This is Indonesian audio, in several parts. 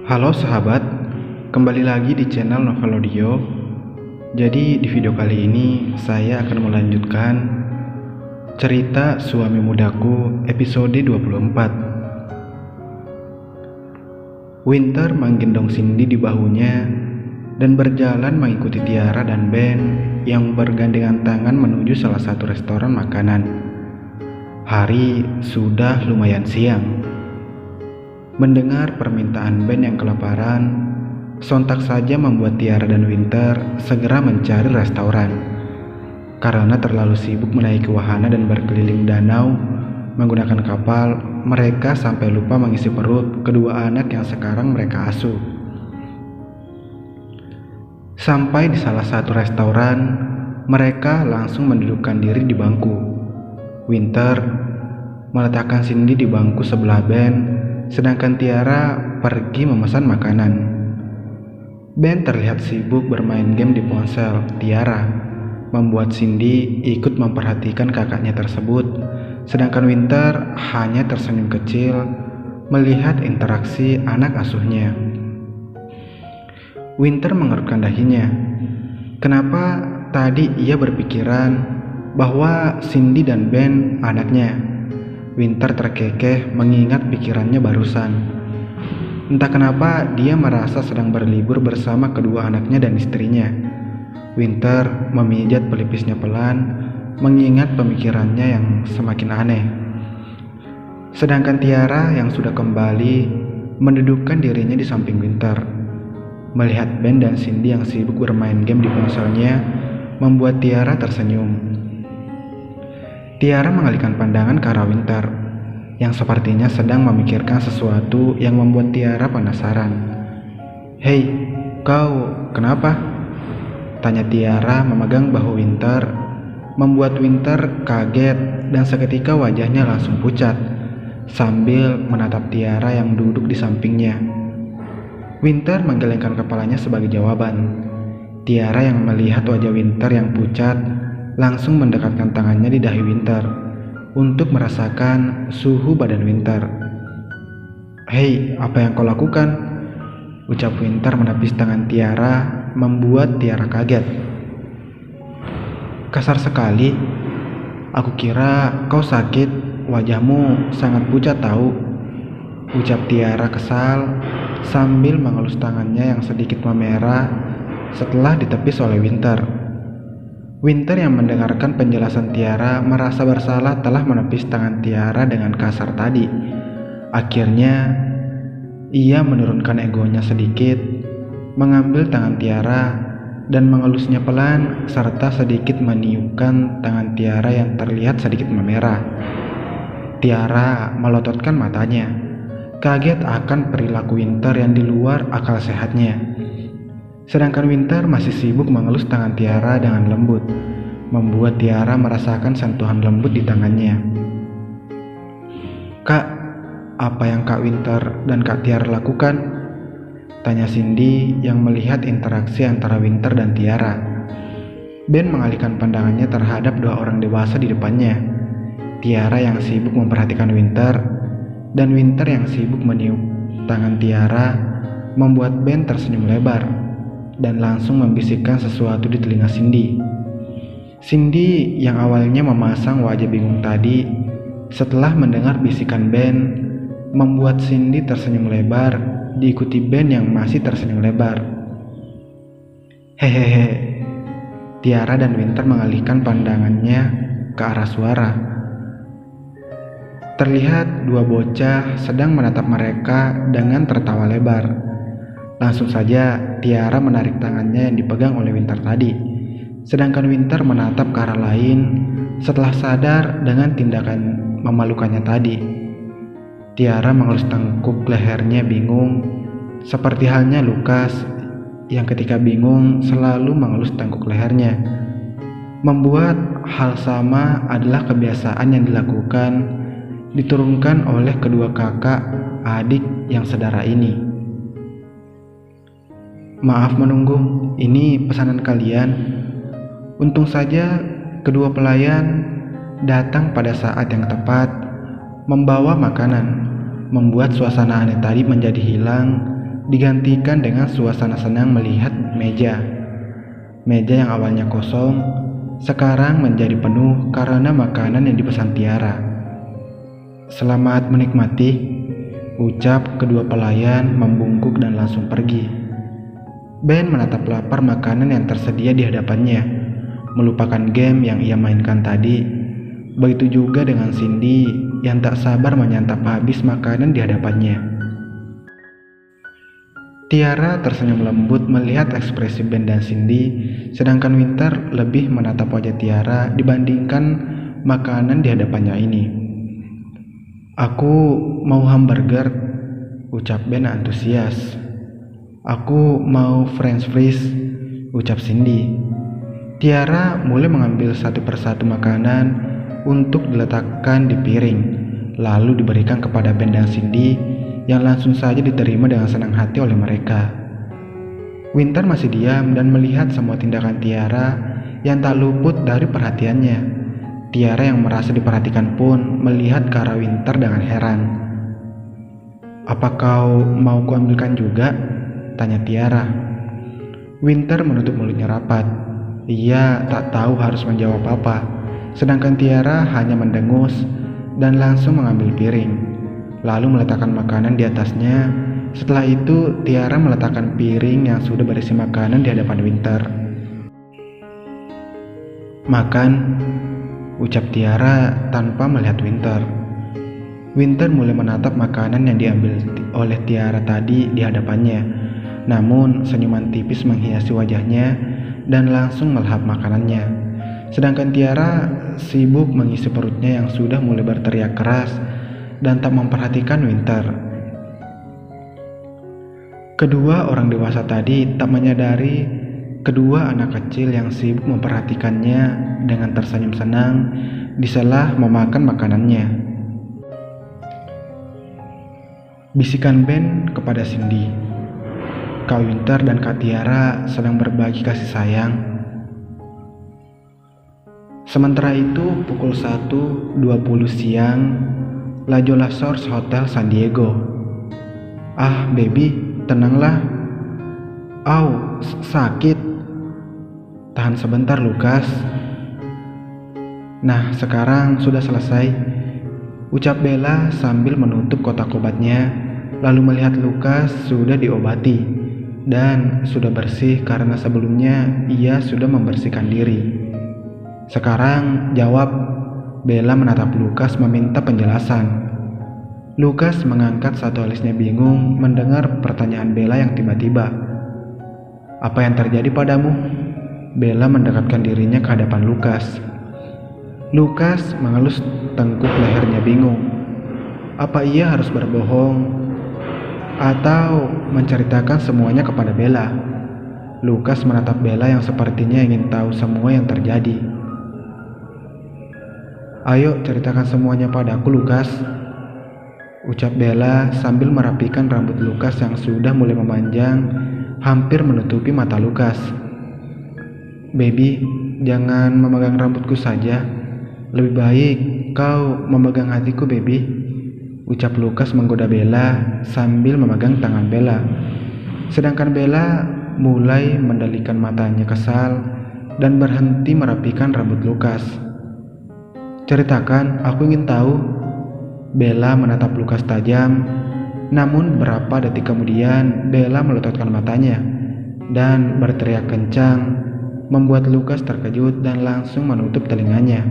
Halo sahabat, kembali lagi di channel Novelodio. Jadi di video kali ini saya akan melanjutkan cerita Suami Mudaku episode 24. Winter menggendong Cindy di bahunya dan berjalan mengikuti Tiara dan Ben yang bergandengan tangan menuju salah satu restoran makanan. Hari sudah lumayan siang. Mendengar permintaan Ben yang kelaparan, sontak saja membuat Tiara dan Winter segera mencari restoran. Karena terlalu sibuk menaiki wahana dan berkeliling danau menggunakan kapal, mereka sampai lupa mengisi perut kedua anak yang sekarang mereka asuh. Sampai di salah satu restoran, mereka langsung mendudukkan diri di bangku. Winter meletakkan Cindy di bangku sebelah Ben, sedangkan Tiara pergi memesan makanan. Ben terlihat sibuk bermain game di ponsel Tiara, membuat Cindy ikut memperhatikan kakaknya tersebut, sedangkan Winter hanya tersenyum kecil melihat interaksi anak asuhnya. Winter mengerutkan dahinya. Kenapa tadi ia berpikiran bahwa Cindy dan Ben anaknya? Winter terkekeh mengingat pikirannya barusan. Entah kenapa dia merasa sedang berlibur bersama kedua anaknya dan istrinya. Winter memijat pelipisnya pelan, mengingat pemikirannya yang semakin aneh. Sedangkan Tiara yang sudah kembali mendudukkan dirinya di samping Winter. Melihat Ben dan Cindy yang sibuk bermain game di ponselnya membuat Tiara tersenyum. Tiara mengalihkan pandangan ke arah Winter, yang sepertinya sedang memikirkan sesuatu yang membuat Tiara penasaran. "Hei, kau kenapa?" tanya Tiara memegang bahu Winter, membuat Winter kaget dan seketika wajahnya langsung pucat, sambil menatap Tiara yang duduk di sampingnya. Winter menggelengkan kepalanya sebagai jawaban. Tiara yang melihat wajah Winter yang pucat langsung mendekatkan tangannya di dahi Winter untuk merasakan suhu badan Winter. "Hei, apa yang kau lakukan?" ucap Winter menepis tangan Tiara, membuat Tiara kaget. "Kasar sekali, aku kira kau sakit, wajahmu sangat pucat tahu," ucap Tiara kesal sambil mengelus tangannya yang sedikit memerah setelah ditepis oleh Winter. Winter yang mendengarkan penjelasan Tiara merasa bersalah telah menepis tangan Tiara dengan kasar tadi. Akhirnya, ia menurunkan egonya sedikit, mengambil tangan Tiara dan mengelusnya pelan serta sedikit meniupkan tangan Tiara yang terlihat sedikit memerah. Tiara melototkan matanya, kaget akan perilaku Winter yang di luar akal sehatnya. Sedangkan Winter masih sibuk mengelus tangan Tiara dengan lembut, membuat Tiara merasakan sentuhan lembut di tangannya. "Kak, apa yang Kak Winter dan Kak Tiara lakukan?" tanya Cindy yang melihat interaksi antara Winter dan Tiara. Ben mengalihkan pandangannya terhadap dua orang dewasa di depannya. Tiara yang sibuk memperhatikan Winter, dan Winter yang sibuk meniup tangan Tiara, membuat Ben tersenyum lebar dan langsung membisikkan sesuatu di telinga Cindy. Cindy yang awalnya memasang wajah bingung tadi, setelah mendengar bisikan Ben, membuat Cindy tersenyum lebar, diikuti Ben yang masih tersenyum lebar. "Hehehe." Tiara dan Winter mengalihkan pandangannya ke arah suara. Terlihat dua bocah sedang menatap mereka dengan tertawa lebar. Langsung saja Tiara menarik tangannya yang dipegang oleh Winter tadi, sedangkan Winter menatap ke arah lain setelah sadar dengan tindakan memalukannya tadi. Tiara mengelus tengkuk lehernya bingung, seperti halnya Lukas yang ketika bingung selalu mengelus tengkuk lehernya. Membuat hal sama adalah kebiasaan yang diturunkan oleh kedua kakak adik yang sedara ini. "Maaf menunggu, ini pesanan kalian." Untung saja kedua pelayan datang pada saat yang tepat, membawa makanan, membuat suasana aneh tadi menjadi hilang digantikan dengan suasana senang melihat meja. Meja yang awalnya kosong, sekarang menjadi penuh karena makanan yang dipesan Tiara. "Selamat menikmati," ucap kedua pelayan membungkuk dan langsung pergi. Ben menatap lapar makanan yang tersedia di hadapannya, melupakan game yang ia mainkan tadi. Begitu juga dengan Cindy yang tak sabar menyantap habis makanan di hadapannya. Tiara tersenyum lembut melihat ekspresi Ben dan Cindy, sedangkan Winter lebih menatap wajah Tiara dibandingkan makanan di hadapannya ini. "Aku mau hamburger," ucap Ben antusias. "Aku mau french fries," ucap Cindy. Tiara mulai mengambil satu persatu makanan untuk diletakkan di piring, lalu diberikan kepada Ben dan Cindy yang langsung saja diterima dengan senang hati oleh mereka. Winter masih diam dan melihat semua tindakan Tiara yang tak luput dari perhatiannya. Tiara yang merasa diperhatikan pun melihat ke arah Winter dengan heran. "Apa kau mau kuambilkan juga?" tanya Tiara. Winter menutup mulutnya rapat. Ia tak tahu harus menjawab apa, sedangkan Tiara hanya mendengus dan langsung mengambil piring, lalu meletakkan makanan di atasnya. Setelah itu, Tiara meletakkan piring yang sudah berisi makanan di hadapan Winter. "Makan," ucap Tiara tanpa melihat Winter. Winter mulai menatap makanan yang diambil oleh Tiara tadi di hadapannya. Namun, senyuman tipis menghiasi wajahnya dan langsung melahap makanannya. Sedangkan Tiara sibuk mengisi perutnya yang sudah mulai berteriak keras dan tak memperhatikan Winter. Kedua orang dewasa tadi tak menyadari kedua anak kecil yang sibuk memperhatikannya dengan tersenyum senang di sela memakan makanannya. Bisikan Ben kepada Cindy. Kak Winter dan Kak Tiara sedang berbagi kasih sayang. Sementara itu, pukul 1.20 siang, La Jolla Shores Hotel San Diego. "Ah, baby, tenanglah." "Au, sakit." "Tahan sebentar, Lukas." "Nah, sekarang sudah selesai," ucap Bella sambil menutup kotak obatnya, lalu melihat Lukas sudah diobati dan sudah bersih karena sebelumnya ia sudah membersihkan diri. "Sekarang jawab," Bella menatap Lukas meminta penjelasan. Lukas mengangkat satu alisnya bingung mendengar pertanyaan Bella yang tiba-tiba. "Apa yang terjadi padamu?" Bella mendekatkan dirinya ke hadapan Lukas. Lukas mengelus tengkuk lehernya bingung. Apa ia harus berbohong atau menceritakan semuanya kepada Bella? Lukas menatap Bella yang sepertinya ingin tahu semua yang terjadi. "Ayo ceritakan semuanya padaku, Lukas," ucap Bella sambil merapikan rambut Lukas yang sudah mulai memanjang, hampir menutupi mata Lukas. "Baby, jangan memegang rambutku saja. Lebih baik kau memegang hatiku, baby," ucap Lukas menggoda Bella sambil memegang tangan Bella. Sedangkan Bella mulai mendalikan matanya kesal dan berhenti merapikan rambut Lukas. "Ceritakan, aku ingin tahu." Bella menatap Lukas tajam, namun beberapa detik kemudian Bella melototkan matanya dan berteriak kencang, membuat Lukas terkejut dan langsung menutup telinganya.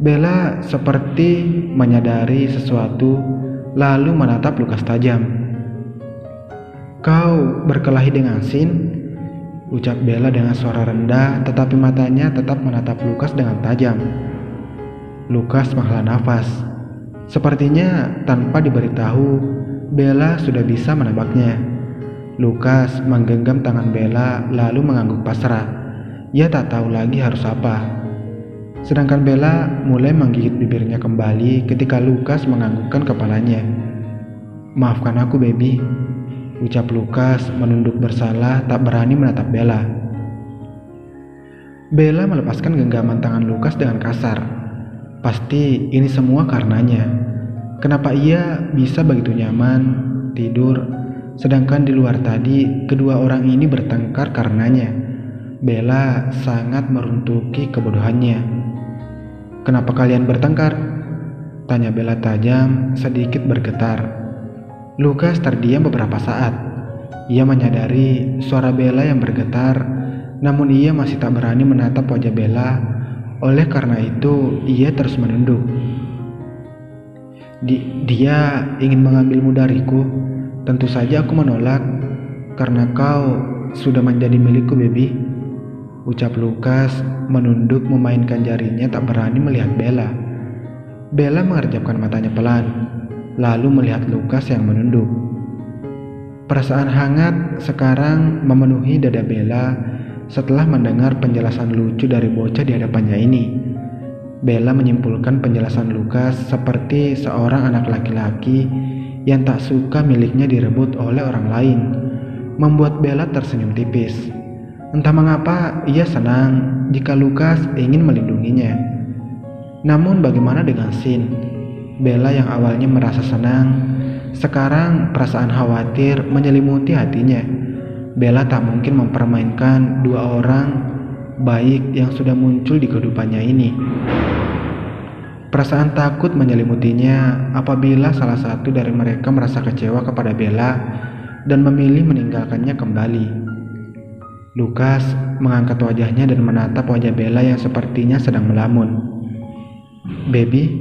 Bella seperti menyadari sesuatu, lalu menatap Lukas tajam. "Kau berkelahi dengan Sin?" ucap Bella dengan suara rendah, tetapi matanya tetap menatap Lukas dengan tajam. Lukas menghela nafas. Sepertinya tanpa diberitahu, Bella sudah bisa menebaknya. Lukas menggenggam tangan Bella lalu mengangguk pasrah. Ia tak tahu lagi harus apa. Sedangkan Bella mulai menggigit bibirnya kembali ketika Lukas menganggukkan kepalanya. "Maafkan aku, baby," ucap Lukas menunduk bersalah tak berani menatap Bella. Bella melepaskan genggaman tangan Lukas dengan kasar. Pasti ini semua karenanya. Kenapa ia bisa begitu nyaman tidur Sedangkan di luar tadi, kedua orang ini bertengkar karenanya. Bella sangat meruntuki kebodohannya. "Kenapa kalian bertengkar?" tanya Bella tajam, sedikit bergetar. Lukas terdiam beberapa saat. Ia menyadari suara Bella yang bergetar, namun ia masih tak berani menatap wajah Bella. Oleh karena itu, ia terus menunduk. Dia ingin mengambilmu dariku. Tentu saja aku menolak, karena kau sudah menjadi milikku, baby. Ucap Lukas menunduk memainkan jarinya tak berani melihat Bella. Bella mengerjapkan matanya pelan, lalu melihat Lukas yang menunduk. Perasaan hangat sekarang memenuhi dada Bella setelah mendengar penjelasan lucu dari bocah di hadapannya ini. Bella menyimpulkan penjelasan Lukas seperti seorang anak laki-laki yang tak suka miliknya direbut oleh orang lain, membuat Bella tersenyum tipis. Entah mengapa ia senang jika Lukas ingin melindunginya. Namun bagaimana dengan Sin? Bella yang awalnya merasa senang, sekarang perasaan khawatir menyelimuti hatinya. Bella tak mungkin mempermainkan dua orang baik yang sudah muncul di kehidupannya ini. Perasaan takut menyelimutinya apabila salah satu dari mereka merasa kecewa kepada Bella dan memilih meninggalkannya kembali. Lukas mengangkat wajahnya dan menatap wajah Bella yang sepertinya sedang melamun. "Baby,"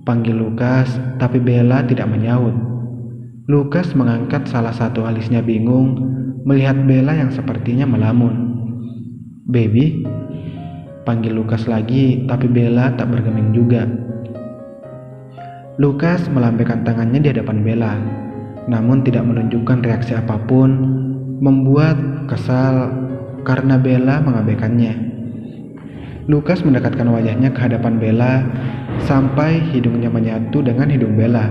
panggil Lukas, tapi Bella tidak menyaut. Lukas mengangkat salah satu alisnya bingung melihat Bella yang sepertinya melamun. "Baby," panggil Lukas lagi, tapi Bella tak bergeming juga. Lukas melambaikan tangannya di hadapan Bella, namun tidak menunjukkan reaksi apapun, membuat kesal karena Bella mengabaikannya. Lukas mendekatkan wajahnya ke hadapan Bella sampai hidungnya menyatu dengan hidung Bella.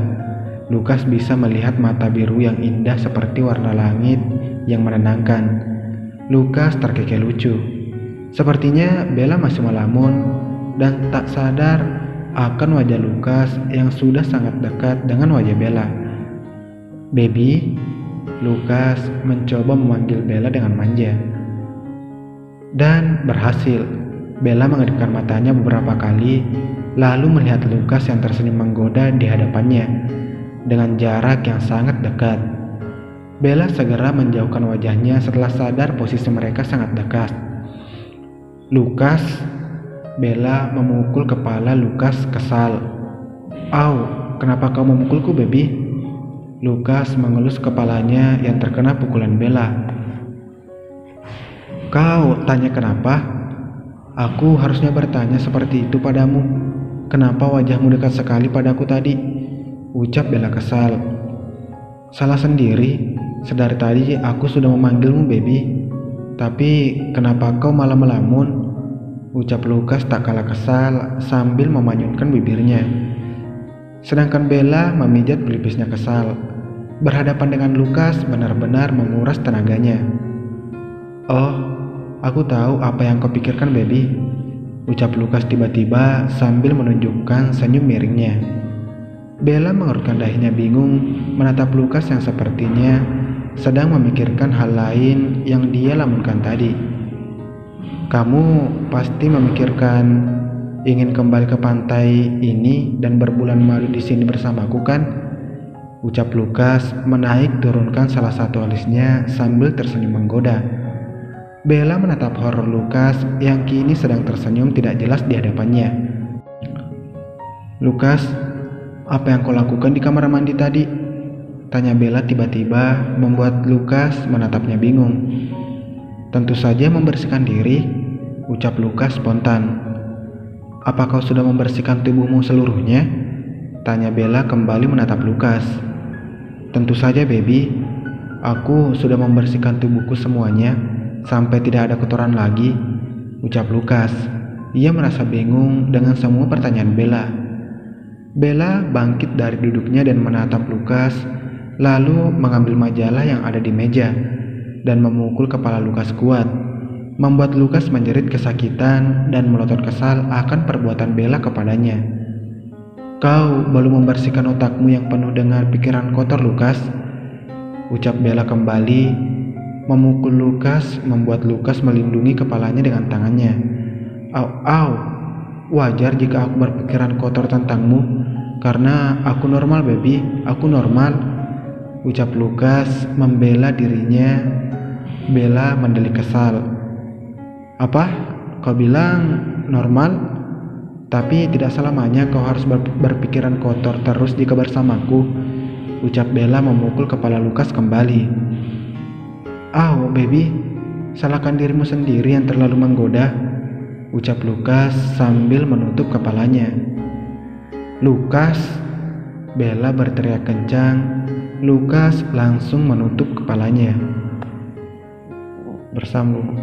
Lukas bisa melihat mata biru yang indah seperti warna langit yang menenangkan. Lukas terkekeh lucu. Sepertinya Bella masih melamun dan tak sadar akan wajah Lukas yang sudah sangat dekat dengan wajah Bella. "Baby," Lukas mencoba memanggil Bella dengan manja. Dan berhasil. Bella mengedipkan matanya beberapa kali, lalu melihat Lukas yang tersenyum menggoda di hadapannya dengan jarak yang sangat dekat. Bella segera menjauhkan wajahnya setelah sadar posisi mereka sangat dekat. "Lukas," Bella memukul kepala Lukas kesal. "Au, kenapa kau memukulku, baby?" Lukas mengelus kepalanya yang terkena pukulan Bella. "Kau tanya kenapa? Aku harusnya bertanya seperti itu padamu. Kenapa wajahmu dekat sekali padaku tadi?" ucap Bella kesal. "Salah sendiri. Sedari tadi aku sudah memanggilmu, baby. Tapi kenapa kau malah melamun?" ucap Lukas tak kalah kesal sambil memanyunkan bibirnya. Sedangkan Bella memijat pelipisnya kesal. Berhadapan dengan Lukas benar-benar menguras tenaganya. "Oh, aku tahu apa yang kau pikirkan, baby," ucap Lukas tiba-tiba sambil menunjukkan senyum miringnya. Bella mengerutkan dahinya bingung menatap Lukas yang sepertinya sedang memikirkan hal lain yang dia lamunkan tadi. "Kamu pasti memikirkan ingin kembali ke pantai ini dan berbulan madu di sini bersamaku, kan?" ucap Lukas menaik turunkan salah satu alisnya sambil tersenyum menggoda. Bella menatap horor Lukas yang kini sedang tersenyum tidak jelas di hadapannya. "Lukas, apa yang kau lakukan di kamar mandi tadi?" tanya Bella tiba-tiba membuat Lukas menatapnya bingung. "Tentu saja membersihkan diri," ucap Lukas spontan. "Apa kau sudah membersihkan tubuhmu seluruhnya?" tanya Bella kembali menatap Lukas. "Tentu saja, baby. Aku sudah membersihkan tubuhku semuanya sampai tidak ada kotoran lagi," ucap Lukas. Ia merasa bingung dengan semua pertanyaan Bella. Bella bangkit dari duduknya dan menatap Lukas, lalu mengambil majalah yang ada di meja dan memukul kepala Lukas kuat, membuat Lukas menjerit kesakitan dan melotot kesal akan perbuatan Bella kepadanya. "Kau baru membersihkan otakmu yang penuh dengan pikiran kotor, Lukas. ucap Bella kembali. Memukul Lukas membuat Lukas melindungi kepalanya dengan tangannya. Au, au, wajar jika aku berpikiran kotor tentangmu, karena aku normal baby, aku normal, ucap Lukas membela dirinya. Bella mendelik kesal. Apa? Kau bilang normal? Tapi tidak selamanya kau harus berpikiran kotor terus jika bersamaku, ucap Bella memukul kepala Lukas kembali. Oh baby, salahkan dirimu sendiri yang terlalu menggoda, ucap Lukas sambil menutup kepalanya. Lukas, Bella berteriak kencang. Lukas langsung menutup kepalanya. Bersambung.